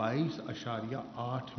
22.8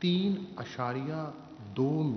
3.2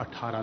18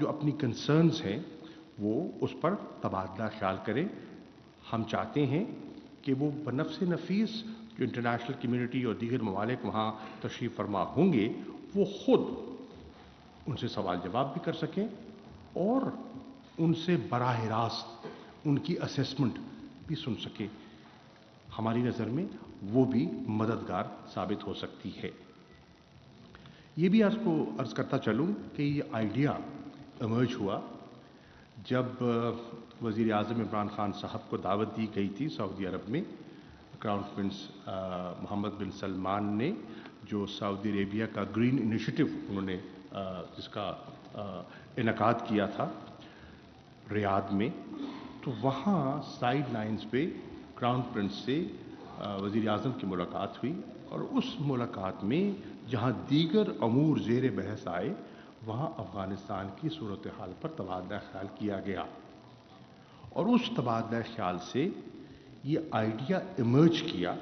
جو اپنی کنسرنز ہیں وہ اس پر تبادلہ خیال کریں. ہم چاہتے ہیں کہ وہ بنفس نفیس جو انٹرنیشنل کمیونٹی اور دیگر ممالک وہاں تشریف فرما ہوں گے وہ خود ان سے سوال جواب بھی کر سکیں اور ان سے براہ راست ان کی اسیسمنٹ بھی سن سکیں. ہماری نظر میں وہ بھی مددگار ثابت ہو سکتی ہے. یہ بھی عرض کرتا چلوں کہ یہ آئیڈیا ایمرج ہوا جب وزیر اعظم عمران خان صاحب کو دعوت دی گئی تھی سعودی عرب میں. کراؤن پرنس محمد بن سلمان نے جو سعودی عربیہ کا گرین انیشیٹو انہوں نے جس کا انعقاد کیا تھا ریاض میں، تو وہاں سائیڈ لائنز پہ کراؤن پرنس سے وزیر اعظم کی ملاقات ہوئی اور اس ملاقات میں جہاں دیگر امور زیر بحث آئے وہاں افغانستان کی صورتحال پر تبادلہ خیال کیا گیا. اور اس تبادلہ خیال سے یہ آئیڈیا ایمرج کیا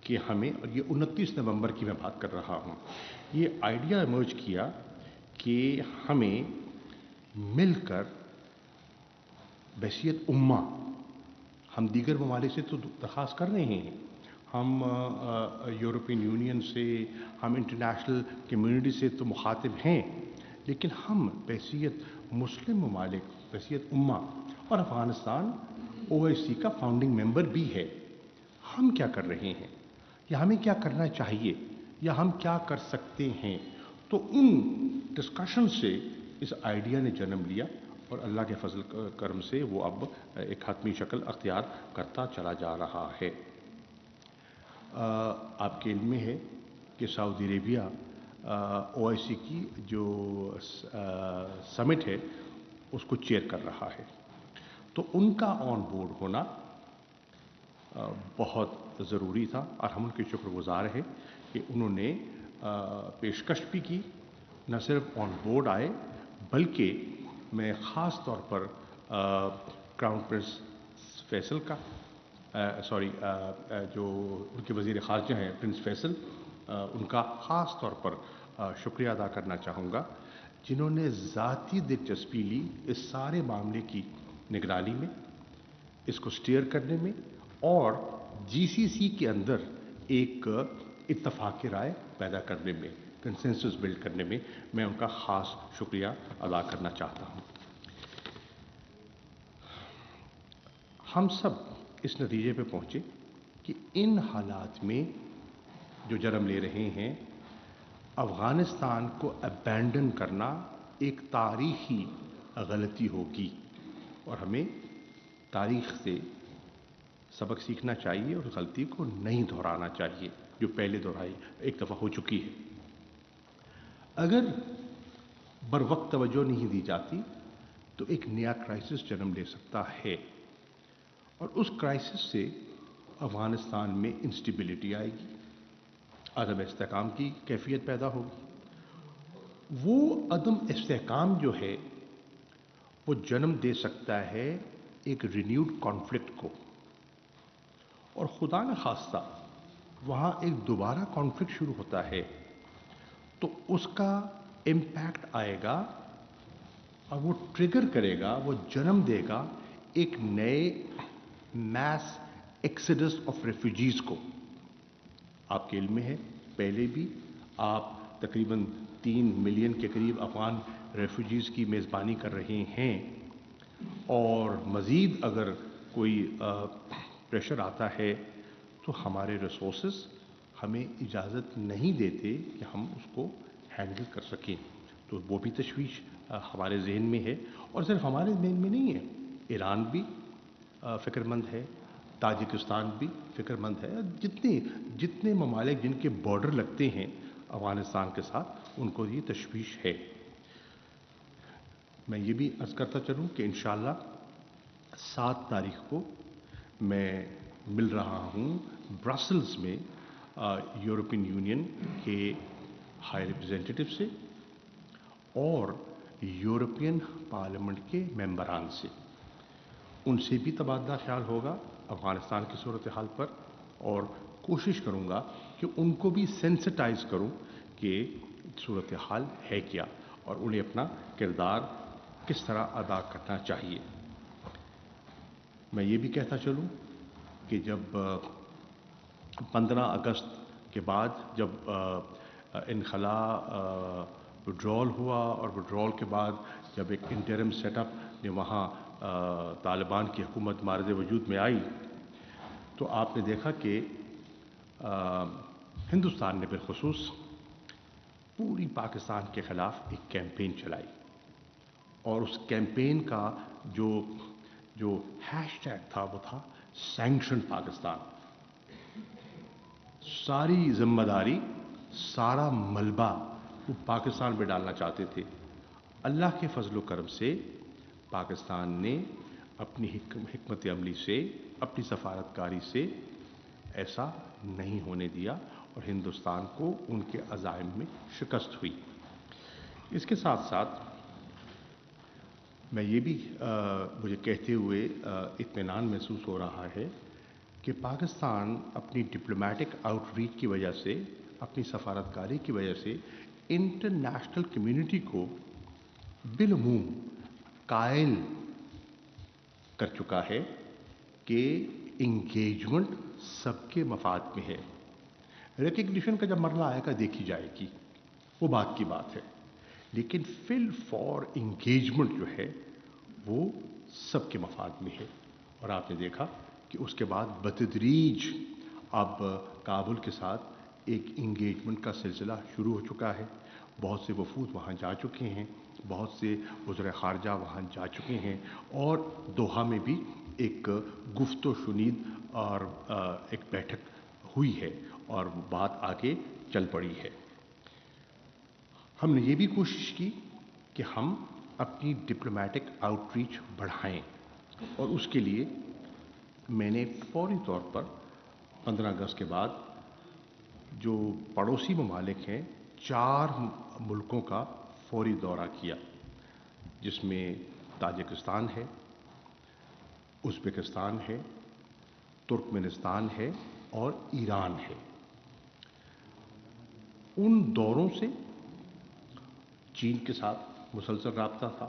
کہ ہمیں، اور یہ 29 نومبر کی میں بات کر رہا ہوں، یہ آئیڈیا ایمرج کیا کہ ہمیں مل کر بحیثیت امہ، ہم دیگر ممالک سے تو درخواست کر رہے ہیں، ہم یورپین یونین سے، ہم انٹرنیشنل کمیونٹی سے تو مخاطب ہیں، لیکن ہم بحیثیت مسلم ممالک، بحیثیت امہ، اور افغانستان OIC کا فاؤنڈنگ ممبر بھی ہے، ہم کیا کر رہے ہیں یا ہمیں کیا کرنا چاہیے یا ہم کیا کر سکتے ہیں. تو ان ڈسکشن سے اس آئیڈیا نے جنم لیا اور اللہ کے فضل کرم سے وہ اب ایک حتمی شکل اختیار کرتا چلا جا رہا ہے. آپ کے علم میں ہے کہ سعودی عربیہ OIC کی جو سمٹ ہے اس کو چیئر کر رہا ہے، تو ان کا آن بورڈ ہونا بہت ضروری تھا اور ہم ان کے شکر گزار ہیں کہ انہوں نے پیشکش بھی کی. نہ صرف آن بورڈ آئے بلکہ میں خاص طور پر کراؤن پرنس فیصل کا جو ان کے وزیر خارجہ ہیں پرنس فیصل، ان کا خاص طور پر شکریہ ادا کرنا چاہوں گا جنہوں نے ذاتی دلچسپی لی اس سارے معاملے کی نگرانی میں، اس کو سٹیئر کرنے میں اور GCC کے اندر ایک اتفاق رائے پیدا کرنے میں، کنسنسس بلڈ کرنے میں میں ان کا خاص شکریہ ادا کرنا چاہتا ہوں. ہم سب اس نتیجے پہ پہنچے کہ ان حالات میں جو جنم لے رہے ہیں افغانستان کو ابینڈن کرنا ایک تاریخی غلطی ہوگی اور ہمیں تاریخ سے سبق سیکھنا چاہیے اور غلطی کو نہیں دہرانا چاہیے جو پہلے دہرائی ایک دفعہ ہو چکی ہے. اگر بروقت توجہ نہیں دی جاتی تو ایک نیا کرائسس جنم لے سکتا ہے اور اس کرائسس سے افغانستان میں انسٹیبلٹی آئے گی، عدم استحکام کی کیفیت پیدا ہوگی. وہ عدم استحکام جو ہے وہ جنم دے سکتا ہے ایک رینیوڈ کانفلکٹ کو، اور خدا نخواستہ وہاں ایک دوبارہ کانفلکٹ شروع ہوتا ہے تو اس کا امپیکٹ آئے گا اور وہ ٹریگر کرے گا، وہ جنم دے گا ایک نئے میس ایکسڈس آف ریفیوجیز کو. آپ کے علم میں ہے پہلے بھی آپ تقریباً 3 ملین کے قریب افغان ریفیوجیز کی میزبانی کر رہے ہیں اور مزید اگر کوئی پریشر آتا ہے تو ہمارے ریسورسز ہمیں اجازت نہیں دیتے کہ ہم اس کو ہینڈل کر سکیں. تو وہ بھی تشویش ہمارے ذہن میں ہے اور صرف ہمارے ذہن میں نہیں ہے، ایران بھی فکر مند ہے، تاجکستان بھی فکر مند ہے، جتنے ممالک جن کے بارڈر لگتے ہیں افغانستان کے ساتھ ان کو یہ تشویش ہے. میں یہ بھی عرض کرتا چلوں کہ انشاءاللہ 7 تاریخ کو میں مل رہا ہوں برسلز میں یورپین یونین کے ہائی ریپرزینٹیٹو سے اور یورپین پارلیمنٹ کے ممبران سے. ان سے بھی تبادلہ خیال ہوگا افغانستان کی صورتحال پر اور کوشش کروں گا کہ ان کو بھی سینسٹائز کروں کہ صورتحال ہے کیا اور انہیں اپنا کردار کس طرح ادا کرنا چاہیے۔ میں یہ بھی کہتا چلوں کہ جب 15 اگست کے بعد جب انخلا وڈرال ہوا اور وڈرال کے بعد جب ایک انٹرم سیٹ اپ نے وہاں طالبان کی حکومت مارد وجود میں آئی تو آپ نے دیکھا کہ ہندوستان نے بالخصوص پوری پاکستان کے خلاف ایک کیمپین چلائی، اور اس کیمپین کا جو ہیش ٹیگ تھا وہ تھا سینکشن پاکستان۔ ساری ذمہ داری، سارا ملبہ وہ پاکستان پہ ڈالنا چاہتے تھے۔ اللہ کے فضل و کرم سے پاکستان نے اپنی حکمت عملی سے، اپنی سفارتکاری سے ایسا نہیں ہونے دیا اور ہندوستان کو ان کے عزائم میں شکست ہوئی۔ اس کے ساتھ ساتھ میں یہ بھی مجھے کہتے ہوئے اطمینان محسوس ہو رہا ہے کہ پاکستان اپنی ڈپلومیٹک آؤٹ ریچ کی وجہ سے، اپنی سفارتکاری کی وجہ سے انٹرنیشنل کمیونٹی کو بالعموم قائل کر چکا ہے کہ انگیجمنٹ سب کے مفاد میں ہے۔ ریکگنیشن کا جب مرحلہ آئے گا دیکھی جائے گی، وہ بات کی بات ہے، لیکن فل فار انگیجمنٹ جو ہے وہ سب کے مفاد میں ہے۔ اور آپ نے دیکھا کہ اس کے بعد بتدریج اب کابل کے ساتھ ایک انگیجمنٹ کا سلسلہ شروع ہو چکا ہے۔ بہت سے وفود وہاں جا چکے ہیں، بہت سے وزرائے خارجہ وہاں جا چکے ہیں، اور دوحہ میں بھی ایک گفت و شنید اور ایک بیٹھک ہوئی ہے اور بات آگے چل پڑی ہے۔ ہم نے یہ بھی کوشش کی کہ ہم اپنی ڈپلومیٹک آؤٹ ریچ بڑھائیں، اور اس کے لیے میں نے فوری طور پر 15 اگست کے بعد جو پڑوسی ممالک ہیں 4 ملکوں کا فوری دورہ کیا، جس میں تاجکستان ہے، ازبکستان ہے، ترکمنستان ہے اور ایران ہے۔ ان دوروں سے چین کے ساتھ مسلسل رابطہ تھا۔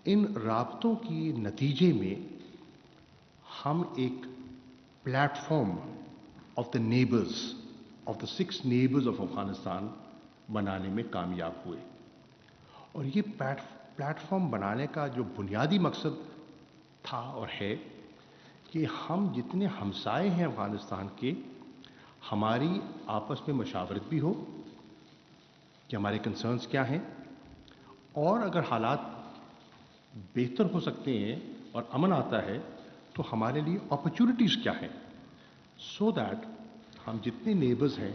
ان رابطوں کی نتیجے میں ہم ایک plate form of the neighbours, of the 6 neighbours of Afghanistan بنانے میں کامیاب ہوئے۔ اور یہ پلیٹ فارم بنانے کا جو بنیادی مقصد تھا اور ہے کہ ہم جتنے ہمسائے ہیں افغانستان کے، ہماری آپس میں مشاورت بھی ہو کہ ہمارے کنسرنز کیا ہیں، اور اگر حالات بہتر ہو سکتے ہیں اور امن آتا ہے تو ہمارے لیے اپرچونٹیز کیا ہیں، سو دیٹ ہم جتنے نیبرز ہیں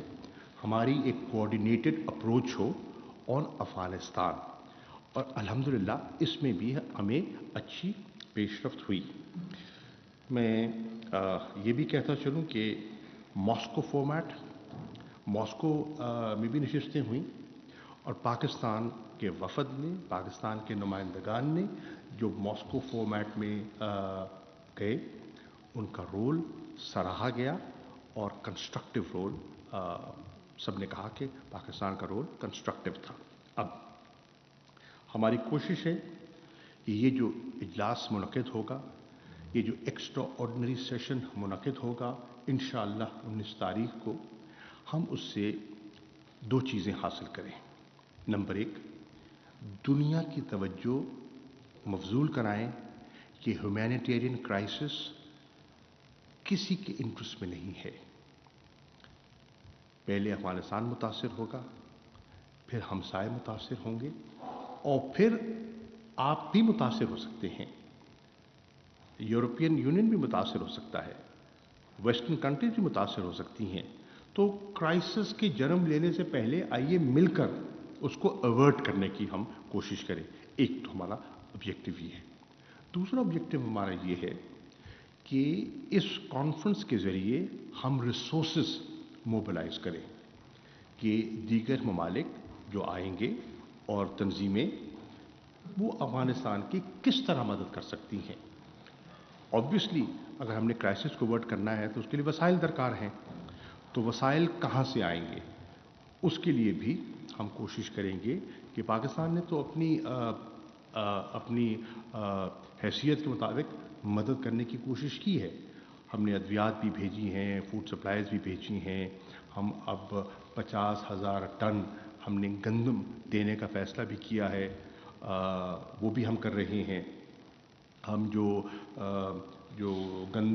ہماری ایک کوآرڈینیٹڈ اپروچ ہو آن افغانستان۔ اور الحمدللہ اس میں بھی ہمیں اچھی پیش رفت ہوئی۔ میں یہ بھی کہتا چلوں کہ ماسکو فارمیٹ، ماسکو میں بھی نشستیں ہوئیں، اور پاکستان کے وفد نے، پاکستان کے نمائندگان نے جو ماسکو فارمیٹ میں گئے، ان کا رول سراہا گیا، اور کنسٹرکٹیو رول سب نے کہا کہ پاکستان کا رول کنسٹرکٹیو تھا۔ اب ہماری کوشش ہے کہ یہ جو اجلاس منعقد ہوگا، یہ جو ایکسٹرا آرڈنری سیشن منعقد ہوگا انشاءاللہ 19 تاریخ کو، ہم اس سے 2 چیزیں حاصل کریں۔ نمبر 1، دنیا کی توجہ مبذول کرائیں کہ ہیومینیٹیرین کرائسس کسی کے انٹرسٹ میں نہیں ہے۔ پہلے افغانستان متاثر ہوگا، پھر ہمسائے متاثر ہوں گے، اور پھر آپ بھی متاثر ہو سکتے ہیں، یورپین یونین بھی متاثر ہو سکتا ہے، ویسٹرن کنٹریز بھی متاثر ہو سکتی ہیں۔ تو کرائسس کے جنم لینے سے پہلے آئیے مل کر اس کو ایورٹ کرنے کی ہم کوشش کریں۔ ایک تو ہمارا آبجیکٹو یہ ہے۔ دوسرا آبجیکٹو ہمارا یہ ہے کہ اس کانفرنس کے ذریعے ہم ریسورسز موبلائز کریں کہ دیگر ممالک جو آئیں گے اور تنظیمیں، وہ افغانستان کی کس طرح مدد کر سکتی ہیں۔ آبویسلی اگر ہم نے کرائسس کو ایورٹ کرنا ہے تو اس کے لیے وسائل درکار ہیں، تو وسائل کہاں سے آئیں گے، اس کے لیے بھی ہم کوشش کریں گے کہ پاکستان نے تو اپنی حیثیت کے مطابق مدد کرنے کی کوشش کی ہے. ہم نے ادویات بھی بھیجی ہیں، فوڈ سپلائز بھی بھیجی ہیں. ہم اب 50,000 ٹن ہم نے گندم دینے کا فیصلہ بھی کیا ہے، وہ بھی ہم کر رہے ہیں. ہم جو گندم